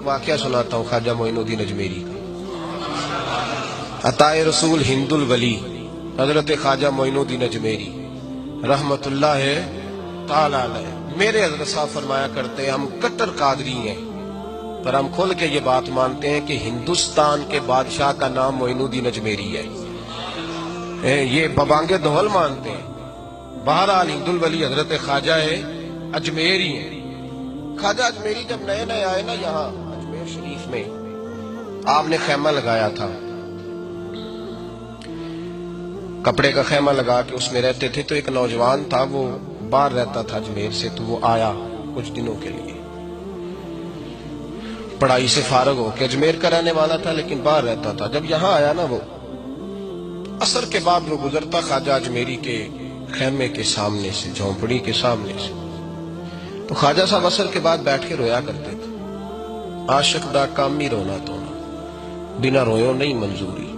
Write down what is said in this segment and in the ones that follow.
واقعہ سناتا ہوں خواجہ معین الدین اجمیری کا۔ عطائے رسول ہند الولی حضرت خواجہ معین الدین اجمیری رحمت اللہ تعالی علیہ، میرے حضرت صاحب فرمایا کرتے ہیں ہم کٹر قادری ہیں، پر ہم کھل کے یہ بات مانتے ہیں کہ ہندوستان کے بادشاہ کا نام معین الدین اجمیری ہے، یہ ببانگ دہل مانتے ہیں۔ بہرحال ہند الولی حضرت خواجہ اجمیری ہیں۔ خواجہ اجمیری جب نئے نئے آئے نا یہاں اجمیر شریف میں، آپ نے خیمہ لگایا تھا، کپڑے کا خیمہ لگا کے اس میں رہتے تھے۔ تو ایک نوجوان تھا، وہ باہر رہتا تھا اجمیر سے، تو وہ آیا کچھ دنوں کے لیے، پڑھائی سے فارغ ہو کے اجمیر کا رہنے والا تھا لیکن باہر رہتا تھا۔ جب یہاں آیا نا، وہ عصر کے بعد وہ گزرتا خواجہ اجمیری کے خیمے کے سامنے سے، جھونپڑی کے سامنے سے، تو خواجہ صاحب عصر کے بعد بیٹھ کے رویا کرتے تھے۔ عاشق دا کام ہی رونا تونا، بنا رویوں نہیں منظوری،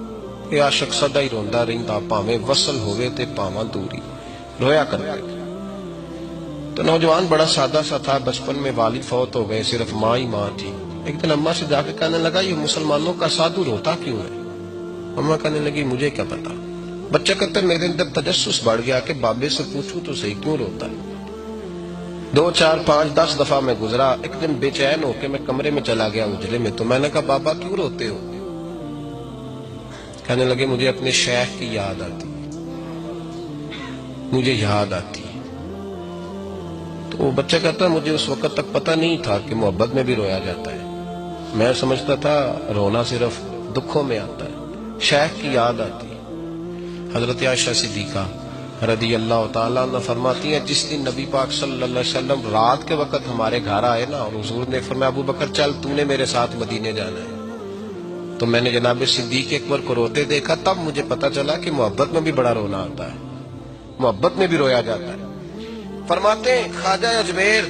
کہ عاشق سدا ہی روندا رہندا، پاویں وصل ہوئے تے پاواں دوری، رویا کرتے تھے۔ تو نوجوان بڑا سادہ سا تھا، بچپن میں والد فوت ہو گئے، صرف ماں ہی ماں تھی۔ ایک دن اماں سے جا کے کہنے لگا یہ مسلمانوں کا سادھو روتا کیوں ہے؟ اماں کہنے لگی مجھے کیا پتا۔ بچہ کہتا میرے اندر تجسس بڑھ گیا کہ بابے سے پوچھوں تو صحیح کیوں روتا ہے۔ 2 4 5 10 دفعہ میں گزرا، ایک دن بے چین ہو کے میں کمرے میں چلا گیا اجلے میں، تو میں نے کہا بابا کیوں روتے ہو؟ کہنے لگے مجھے اپنے شیخ کی یاد آتی، مجھے یاد آتی۔ تو وہ بچہ کہتا ہے مجھے اس وقت تک پتہ نہیں تھا کہ محبت میں بھی رویا جاتا ہے، میں سمجھتا تھا رونا صرف دکھوں میں آتا ہے، شیخ کی یاد آتی ہے۔ حضرت عائشہ صدیقہ رضی اللہ تعالیٰ عنہ فرماتی ہیں جس دن نبی پاک صلی اللہ علیہ وسلم رات کے وقت ہمارے گھر آئے نا، اور حضور نے فرمایا ابو بکر چل تو نے میرے ساتھ مدینے جانا ہے، تو میں نے جناب صدیق اکبر کو روتے دیکھا، تب مجھے پتا چلا کہ محبت میں بھی بڑا رونا آتا ہے، محبت میں بھی رویا جاتا ہے۔ فرماتے ہیں خواجہ اجمیر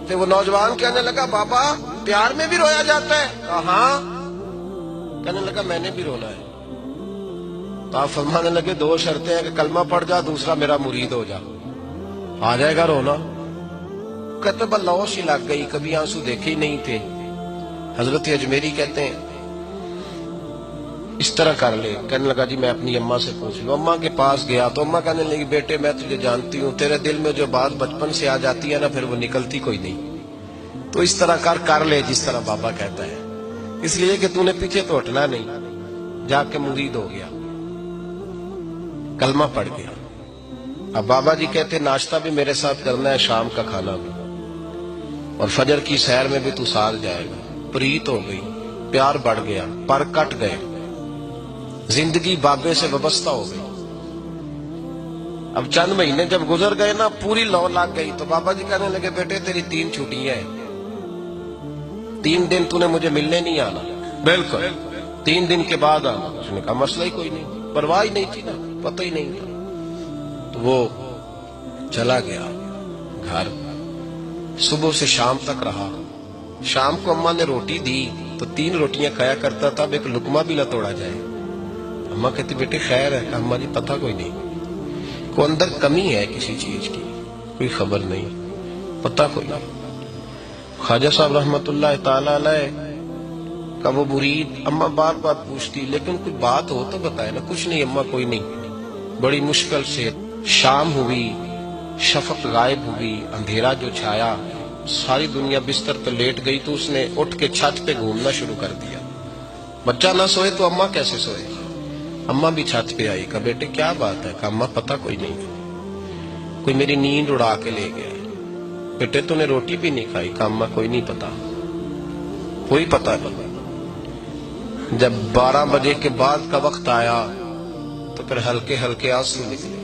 سے وہ نوجوان کہنے لگا بابا پیار میں بھی رویا جاتا ہے؟ کہا ہاں۔ کہنے لگا میں نے بھی رونا ہے۔ تو آپ فرمانے لگے 2 شرطیں ہیں کہ کلمہ پڑھ جا، دوسرا میرا مرید ہو جا، آ جائے گا رونا۔ کہتے بلوش ہی لگ گئی، کبھی آنسو دیکھے ہی نہیں تھے۔ حضرت اجمیری کہتے ہیں اس طرح کر لے۔ کہنے لگا جی میں اپنی اماں سے پوچھ لوں۔ اماں کے پاس گیا تو اماں کہنے لگی بیٹے میں تجھے جانتی ہوں، تیرے دل میں جو بات بچپن سے آ جاتی ہے نا پھر وہ نکلتی کوئی نہیں، تو اس طرح کر لے جس طرح بابا کہتا ہے، اس لیے کہ تو نے پیچھے تو ہٹنا نہیں۔ جا کے مرید ہو گیا، کلمہ پڑھ گیا۔ اب بابا جی کہتے ناشتہ بھی میرے ساتھ کرنا ہے، شام کا کھانا بھی، اور فجر کی سیر میں بھی تو ساتھ جائے گا۔ پریت ہو گئی، پیار بڑھ گیا، پر کٹ گئے، زندگی بابے سے وابستہ ہو گئی۔ اب چند مہینے جب گزر گئے نا، پوری لو لگ گئی، تو بابا جی کہنے لگے بیٹے تیری 3 چھٹیاں ہیں، 3 دن تو نے مجھے ملنے نہیں آنا۔ بالکل 3 دن کے بعد آنا۔ اس نے کہا مسئلہ ہی کوئی نہیں، پرواہ ہی نہیں تھی نا، پتہ ہی نہیں تھا۔ تو وہ چلا گیا گھر، صبح سے شام تک رہا۔ شام کو اماں نے روٹی دی تو 3 روٹیاں کھایا کرتا تھا، اب ایک لقمہ بھی نہ توڑا جائے۔ اماں کہتی بیٹے خیر ہے؟ کہ اماں جی پتہ کوئی نہیں، کوئی اندر کمی ہے کسی چیز کی، کوئی خبر نہیں، پتہ کوئی نہیں۔ خواجہ صاحب رحمت اللہ تعالی علیہ کا وہ مرید اماں بار بار پوچھتی لیکن کوئی بات ہو تو بتائے نا، کچھ نہیں اماں کوئی نہیں۔ بڑی مشکل سے شام ہوئی، شفق غائب ہوئی، اندھیرا جو چھایا، ساری دنیا بستر پہ لیٹ گئی، تو اس نے اٹھ کے چھت پہ گھومنا شروع کر دیا۔ بچہ نہ سوئے تو اماں کیسے سوئے؟ اماں بھی چھت پہ آئی، کہا بیٹے کیا بات ہے؟ کہا اماں پتہ کوئی نہیں، کوئی میری نیند اڑا کے لے گیا۔ بیٹے تو نے روٹی بھی نہیں کھائی؟ کہا اماں کوئی نہیں پتا، کوئی پتہ نہیں۔ جب 12 بجے کے بعد کا وقت آیا تو پھر ہلکے ہلکے آنسو نکلے،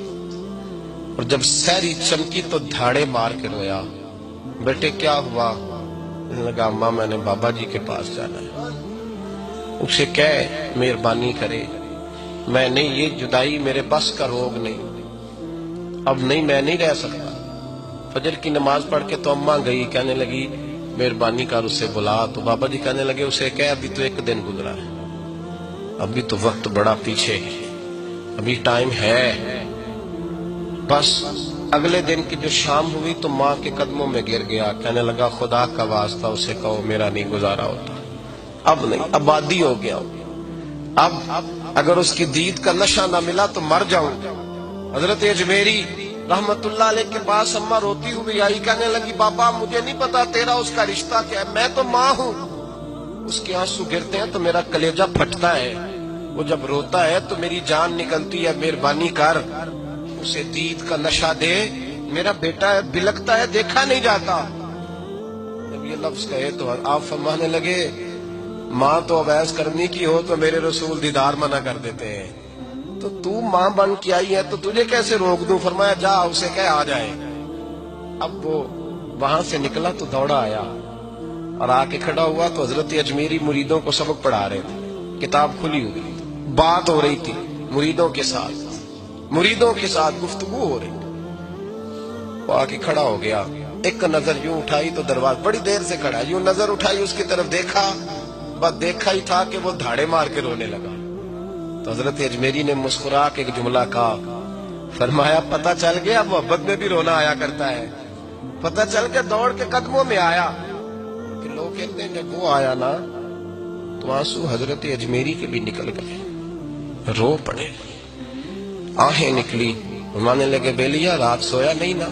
اور جب سحری چمکی تو دھاڑے مار کے رویا۔ بیٹے کیا ہوا؟ لگا اماں میں نے بابا جی کے پاس جانا ہے، اسے کہہ مہربانی کرے، میں نہیں، یہ جدائی میرے بس کا روگ نہیں، اب نہیں، میں نہیں رہ سکتا۔ فجر کی نماز پڑھ کے تو اماں گئی، کہنے لگی مہربانی کر اسے بلا، تو بابا جی کہنے لگے اسے کہہ ابھی تو 1 دن گزرا ہے، ابھی تو وقت بڑا پیچھے ہے، ابھی ٹائم ہے، بس اگلے دن کی جو شام ہوئی تو ماں کے قدموں میں گر گیا، کہنے لگا خدا کا واسطہ اسے کہو میرا نہیں گزارا ہوتا، اب نہیں، آبادی ہو گیا، اب اگر اس کی دید کا نشہ نہ ملا تو مر جاؤں۔ حضرت اجمیری رحمت اللہ علیہ کے پاس اماں روتی ہوئی آئی، کہنے لگی بابا مجھے نہیں پتا تیرا اس کا رشتہ کیا ہے، میں تو ماں ہوں۔ اس کے آنسو گرتے ہیں تو میرا کلیجہ پھٹتا ہے، وہ جب روتا ہے تو میری جان نکلتی ہے، مہربانی کر اسے دید کا نشہ دے، میرا بیٹا ہے بلکتا ہے دیکھا نہیں جاتا۔ جب یہ لفظ کہے تو آپ فرمانے لگے ماں تو عویس کرنی کی ہو تو میرے رسول دیدار منع کر دیتے ہیں، تو ماں بن کے آئی ہے تو تجھے کیسے روک دوں؟ فرمایا جا اسے کہہ آ جائے۔ اب وہ وہاں سے نکلا تو دوڑا آیا اور آ کے کھڑا ہوا تو حضرت اجمیری مریدوں کو سبق پڑھا رہے تھے، کتاب کھلی ہوئی، بات ہو رہی تھی مریدوں کے ساتھ گفتگو ہو رہی تھی۔ وہ آ کے کھڑا ہو گیا، ایک نظر یوں اٹھائی تو دروازہ، بڑی دیر سے کھڑا، یوں نظر اٹھائی اس کی طرف دیکھا، بس دیکھا ہی تھا کہ وہ دھاڑے مار کے رونے لگا۔ تو حضرت اجمیری نے مسکرا کے ایک جملہ کہا، فرمایا پتہ چل گیا محبت میں بھی رونا آیا کرتا ہے، پتہ چل کے دوڑ کے قدموں میں آیا کہ لوگ کہتے ہیں جب وہ آیا نا تو آنسو حضرت اجمیری کے بھی نکل گئے، رو پڑے، آہیں نکلی۔ فرمانے لگے بیلیا رات سویا نہیں نا؟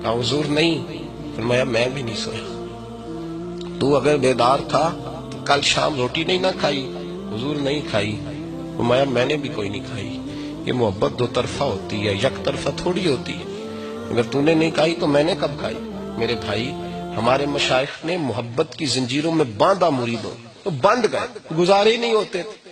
کہا حضور نہیں۔ فرمایا میں بھی نہیں سویا، تو اگر بیدار تھا تو کل شام روٹی نہیں نہ کھائی؟ حضور نہیں کھائی۔ فرمایا میں نے بھی کوئی نہیں کھائی۔ یہ محبت دو طرفہ ہوتی ہے، یک طرفہ تھوڑی ہوتی ہے، اگر تو نے نہیں کھائی تو میں نے کب کھائی؟ میرے بھائی ہمارے مشائخ نے محبت کی زنجیروں میں باندھا مریدوں، تو بند گئے، گزارے ہی نہیں ہوتے تھے۔